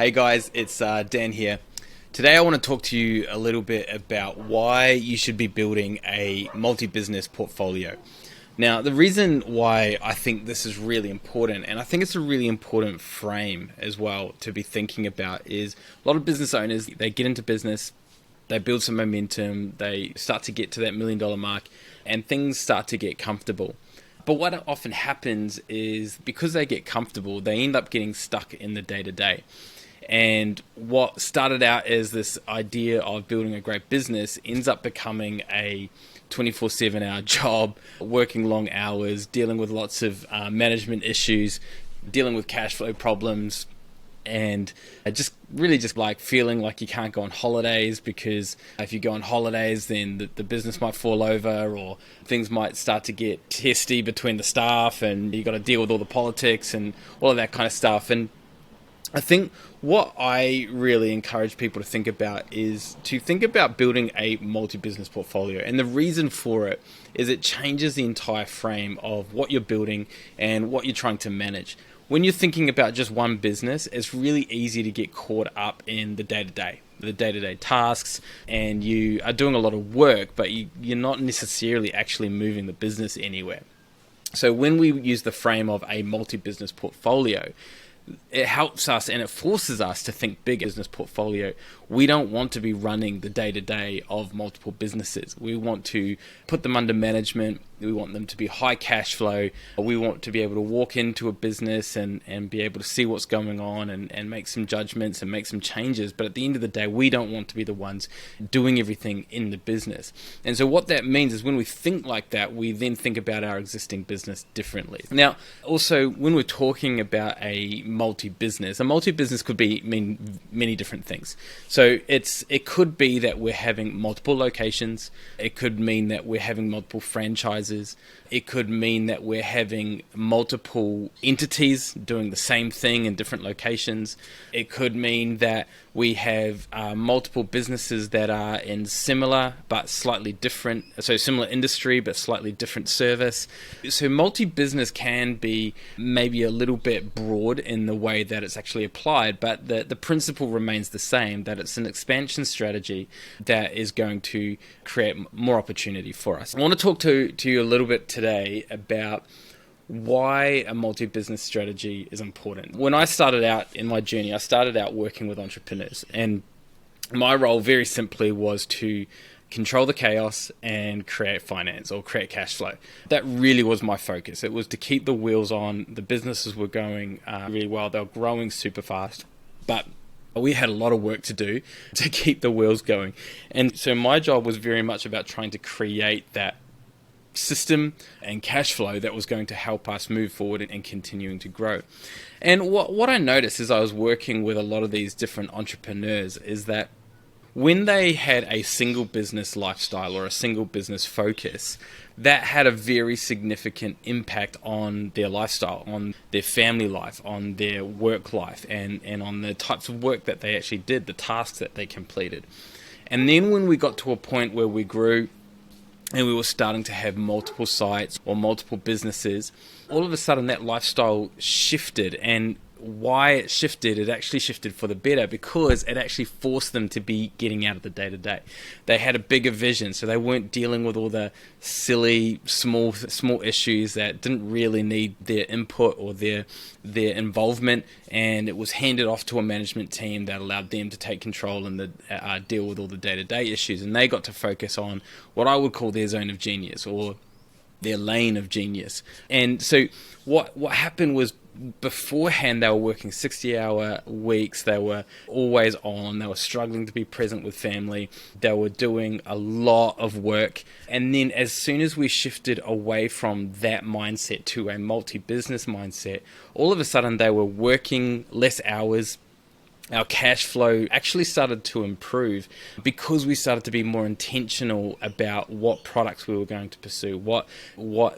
Hey guys, it's Dan here. Today I want to talk to you a little bit about why you should be building a multi-business portfolio. Now, the reason why I think this is really important, and I think it's a really important frame as well to be thinking about, is a lot of business owners, they get into business, they build some momentum, they start to get to that $1 million mark, and things start to get comfortable. But what often happens is because they get comfortable, they end up getting stuck in the day-to-day. And what started out as this idea of building a great business ends up becoming a 24/7 hour job, working long hours, dealing with lots of management issues, dealing with cash flow problems, and just like feeling like you can't go on holidays because if you go on holidays then the business might fall over, or things might start to get testy between the staff, and you got to deal with all the politics and all of that kind of stuff. And I think what I really encourage people to think about is to think about building a multi-business portfolio. And the reason for it is it changes the entire frame of what you're building and what you're trying to manage. When you're thinking about just one business, it's really easy to get caught up in the day-to-day tasks, and you are doing a lot of work, but you're not necessarily actually moving the business anywhere. So when we use the frame of a multi-business portfolio, it helps us and it forces us to think big business portfolio. We don't want to be running the day-to-day of multiple businesses. We want to put them under management. We want them to be high cash flow. We want to be able to walk into a business and be able to see what's going on and make some judgments and make some changes. But at the end of the day, we don't want to be the ones doing everything in the business. And so what that means is when we think like that, we then think about our existing business differently. Now, also, when we're talking about a multi-business could mean many different things. So it could be that we're having multiple locations. It could mean that we're having multiple franchises. It could mean that we're having multiple entities doing the same thing in different locations. It could mean that we have multiple businesses that are in similar but slightly different, so similar industry but slightly different service. So multi-business can be maybe a little bit broad in the way that it's actually applied, but the principle remains the same, that it's an expansion strategy that is going to create more opportunity for us. I want to talk to you a little bit today about why a multi-business strategy is important. When I started out in my journey, I started out working with entrepreneurs, and my role very simply was to control the chaos and create finance or create cash flow. That really was my focus. It was to keep the wheels on. The businesses were going really well. They were growing super fast, but we had a lot of work to do to keep the wheels going. And so my job was very much about trying to create that system and cash flow that was going to help us move forward and continuing to grow. And what I noticed as I was working with a lot of these different entrepreneurs is that when they had a single business lifestyle or a single business focus, that had a very significant impact on their lifestyle, on their family life, on their work life, and on the types of work that they actually did, the tasks that they completed. And then when we got to a point where we grew and we were starting to have multiple sites or multiple businesses, all of a sudden that lifestyle shifted. And why it shifted, it actually shifted for the better because it actually forced them to be getting out of the day-to-day. They had a bigger vision, so they weren't dealing with all the silly small issues that didn't really need their input or their involvement, and it was handed off to a management team that allowed them to take control and deal with all the day-to-day issues. And they got to focus on what I would call their zone of genius or their lane of genius. And so what happened was, beforehand they were working 60-hour weeks, they were always on, they were struggling to be present with family, they were doing a lot of work. And then as soon as we shifted away from that mindset to a multi-business mindset, all of a sudden they were working less hours. Our cash flow actually started to improve because we started to be more intentional about what products we were going to pursue.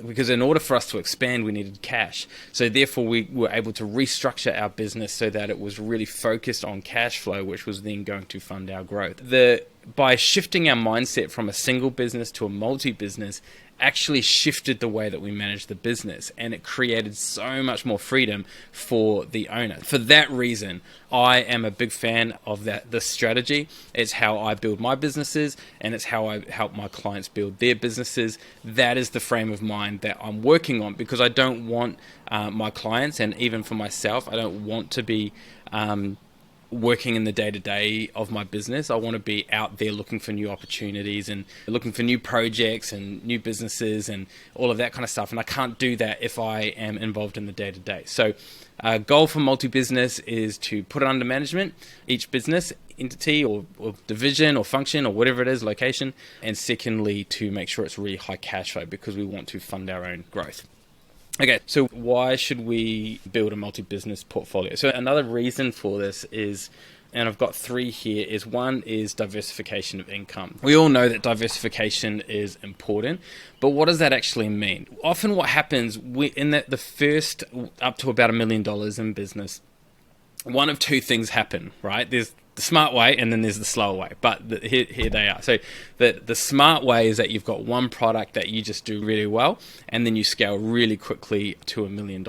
Because in order for us to expand, we needed cash. So therefore, we were able to restructure our business so that it was really focused on cash flow, which was then going to fund our growth. By shifting our mindset from a single business to a multi-business, actually shifted the way that we manage the business, and it created so much more freedom for the owner. For that reason, I am a big fan of this strategy. It's how I build my businesses, and it's how I help my clients build their businesses. That is the frame of mind that I'm working on, because I don't want my clients, and even for myself, I don't want to be working in the day-to-day of my business. I want to be out there looking for new opportunities and looking for new projects and new businesses and all of that kind of stuff. And I can't do that if I am involved in the day-to-day. So a goal for multi-business is to put it under management, each business entity or division or function or whatever it is, location. And secondly, to make sure it's really high cash flow, because we want to fund our own growth. Okay, so why should we build a multi-business portfolio? So another reason for this is, and I've got three here, is one is diversification of income. We all know that diversification is important, but what does that actually mean? Often what happens in the first up to about $1 million in business, one of two things happen, right? There's the smart way and then there's the slower way, but here they are. So the smart way is that you've got one product that you just do really well, and then you scale really quickly to $1 million.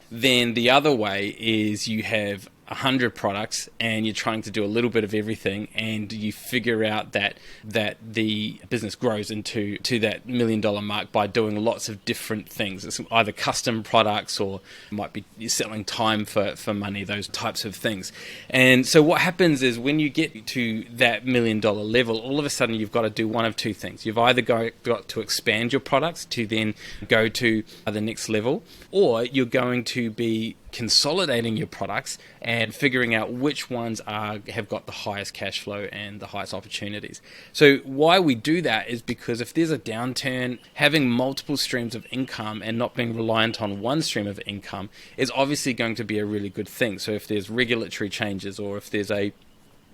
Then the other way is you have 100 products and you're trying to do a little bit of everything, and you figure out that the business grows to that $1 million mark by doing lots of different things. It's either custom products, or it might be you're selling time for money, those types of things. And so what happens is, when you get to that $1 million level, all of a sudden you've got to do one of two things. You've either got to expand your products to then go to the next level, or you're going to be consolidating your products and figuring out which ones have got the highest cash flow and the highest opportunities. So why we do that is because if there's a downturn, having multiple streams of income and not being reliant on one stream of income is obviously going to be a really good thing. So if there's regulatory changes, or if there's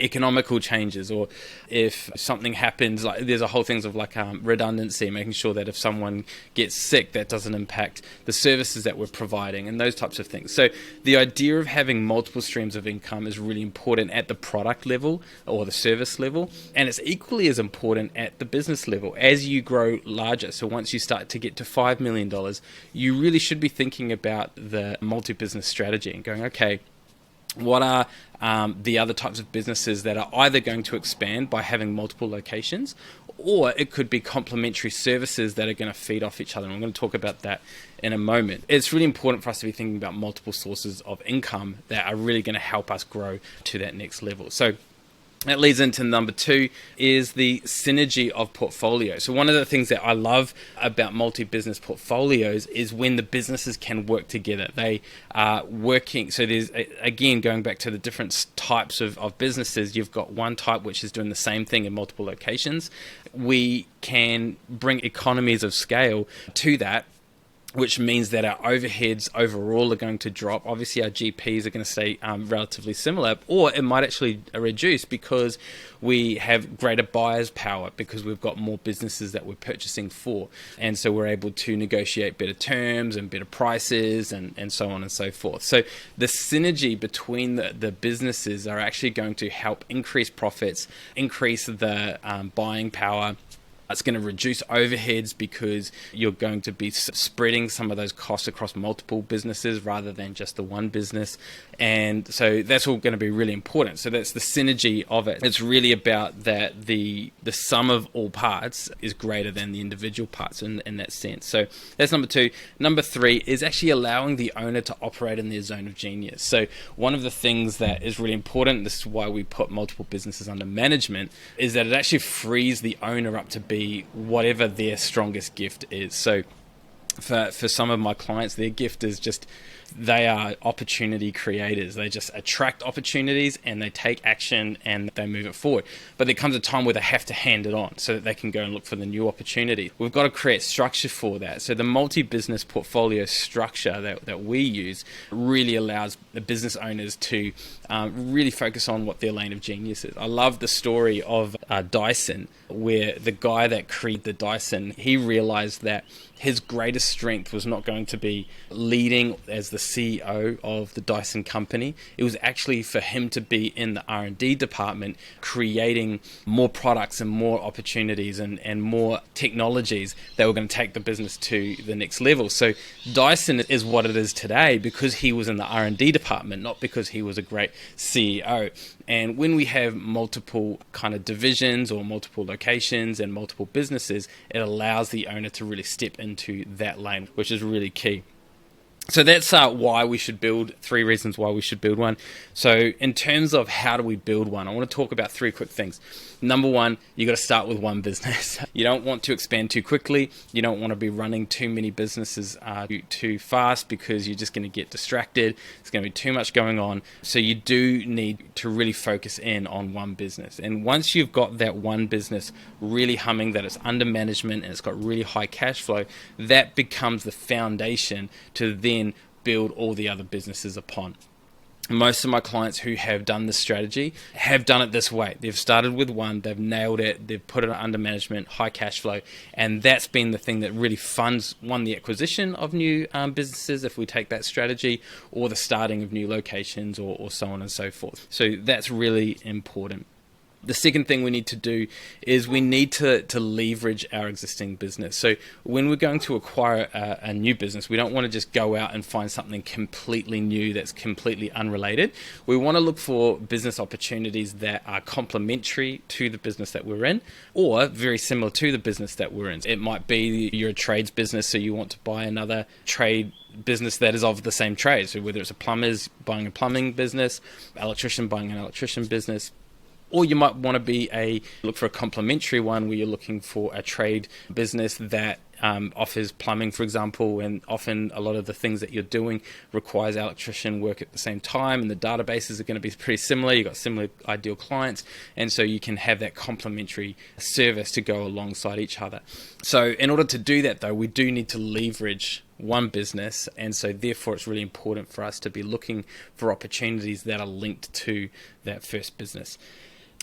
economical changes, or if something happens, like there's a whole things of redundancy, making sure that if someone gets sick, that doesn't impact the services that we're providing, and those types of things. So the idea of having multiple streams of income is really important at the product level or the service level, and it's equally as important at the business level as you grow larger. So once you start to get to $5 million, you really should be thinking about the multi-business strategy and going, okay, what are the other types of businesses that are either going to expand by having multiple locations, or it could be complementary services that are going to feed off each other. And I'm going to talk about that in a moment. It's really important for us to be thinking about multiple sources of income that are really going to help us grow to that next level. So that leads into number two, is the synergy of portfolio. So one of the things that I love about multi-business portfolios is when the businesses can work together. They are working. So there's, again, going back to the different types of businesses, you've got one type which is doing the same thing in multiple locations. We can bring economies of scale to that, which means that our overheads overall are going to drop. Obviously, our GPs are going to stay relatively similar, or it might actually reduce because we have greater buyer's power, because we've got more businesses that we're purchasing for. And so we're able to negotiate better terms and better prices and so on and so forth. So the synergy between the businesses are actually going to help increase profits, increase the buying power. It's going to reduce overheads because you're going to be spreading some of those costs across multiple businesses rather than just the one business. And so that's all going to be really important. So that's the synergy of it. It's really about that the sum of all parts is greater than the individual parts in that sense. So that's number two. Number three is actually allowing the owner to operate in their zone of genius. So one of the things that is really important, this is why we put multiple businesses under management, is that it actually frees the owner up to be whatever their strongest gift is. So for some of my clients, their gift is just, they are opportunity creators. They just attract opportunities and they take action and they move it forward. But there comes a time where they have to hand it on so that they can go and look for the new opportunity. We've got to create structure for that. So the multi-business portfolio structure that we use really allows the business owners to really focus on what their lane of genius is. I love the story of Dyson, where the guy that created the Dyson, he realized that his greatest strength was not going to be leading as the CEO of the Dyson company. It was actually for him to be in the R&D department, creating more products and more opportunities and more technologies that were going to take the business to the next level. So Dyson is what it is today because he was in the R&D department, not because he was a great CEO. And when we have multiple kind of divisions or multiple locations and multiple businesses, it allows the owner to really step into that lane, which is really key. So that's why we should build, 3 reasons why we should build one. So in terms of how do we build one, I want to talk about 3 quick things. Number 1, you got to start with one business. You don't want to expand too quickly. You don't want to be running too many businesses too fast because you're just going to get distracted. There's going to be too much going on. So you do need to really focus in on one business. And once you've got that one business really humming, that it's under management and it's got really high cash flow, that becomes the foundation to then build all the other businesses upon. Most of my clients who have done this strategy have done it this way. They've started with one, they've nailed it, they've put it under management, high cash flow, and that's been the thing that really funds, one, the acquisition of new businesses, if we take that strategy, or the starting of new locations, or so on and so forth. So that's really important. The second thing we need to do is we need to leverage our existing business. So when we're going to acquire a new business, we don't want to just go out and find something completely new that's completely unrelated. We want to look for business opportunities that are complementary to the business that we're in or very similar to the business that we're in. It might be you're a trades business, so you want to buy another trade business that is of the same trade. So whether it's a plumber's buying a plumbing business, electrician buying an electrician business, or you might want to look for a complementary one where you're looking for a trade business that offers plumbing, for example, and often a lot of the things that you're doing requires electrician work at the same time, and the databases are going to be pretty similar. You've got similar ideal clients, and so you can have that complementary service to go alongside each other. So in order to do that, though, we do need to leverage one business, and so therefore it's really important for us to be looking for opportunities that are linked to that first business.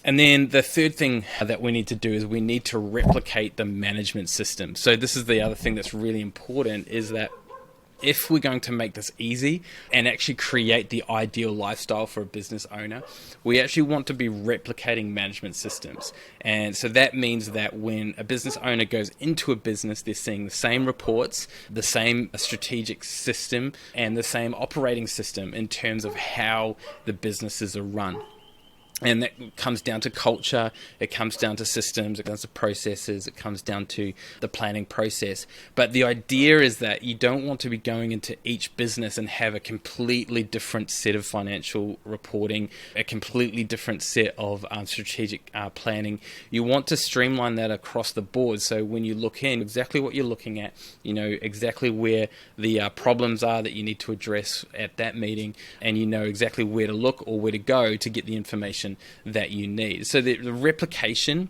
And then the third thing that we need to do is we need to replicate the management system. So this is the other thing that's really important, is that if we're going to make this easy and actually create the ideal lifestyle for a business owner, we actually want to be replicating management systems. And so that means that when a business owner goes into a business, they're seeing the same reports, the same strategic system, and the same operating system in terms of how the businesses are run. And that comes down to culture, it comes down to systems, it comes to processes, it comes down to the planning process. But the idea is that you don't want to be going into each business and have a completely different set of financial reporting, a completely different set of strategic planning. You want to streamline that across the board. So when you look in, exactly what you're looking at, you know exactly where the problems are that you need to address at that meeting, and you know exactly where to look or where to go to get the information that you need. So the replication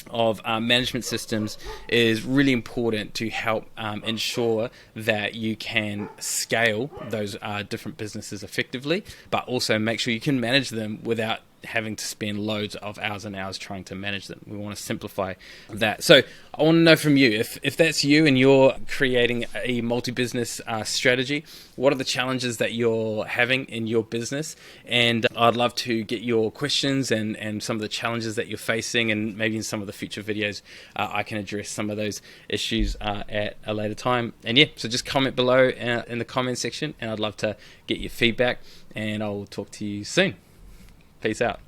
of management systems is really important to help ensure that you can scale those different businesses effectively, but also make sure you can manage them without having to spend loads of hours and hours trying to manage them. We want to simplify that. So I want to know from you, if that's you and you're creating a multi-business strategy, what are the challenges that you're having in your business? And I'd love to get your questions and some of the challenges that you're facing, and maybe in some of the future videos I can address some of those issues at a later time. And yeah, so just comment below in the comment section, and I'd love to get your feedback, and I'll talk to you soon. Peace out.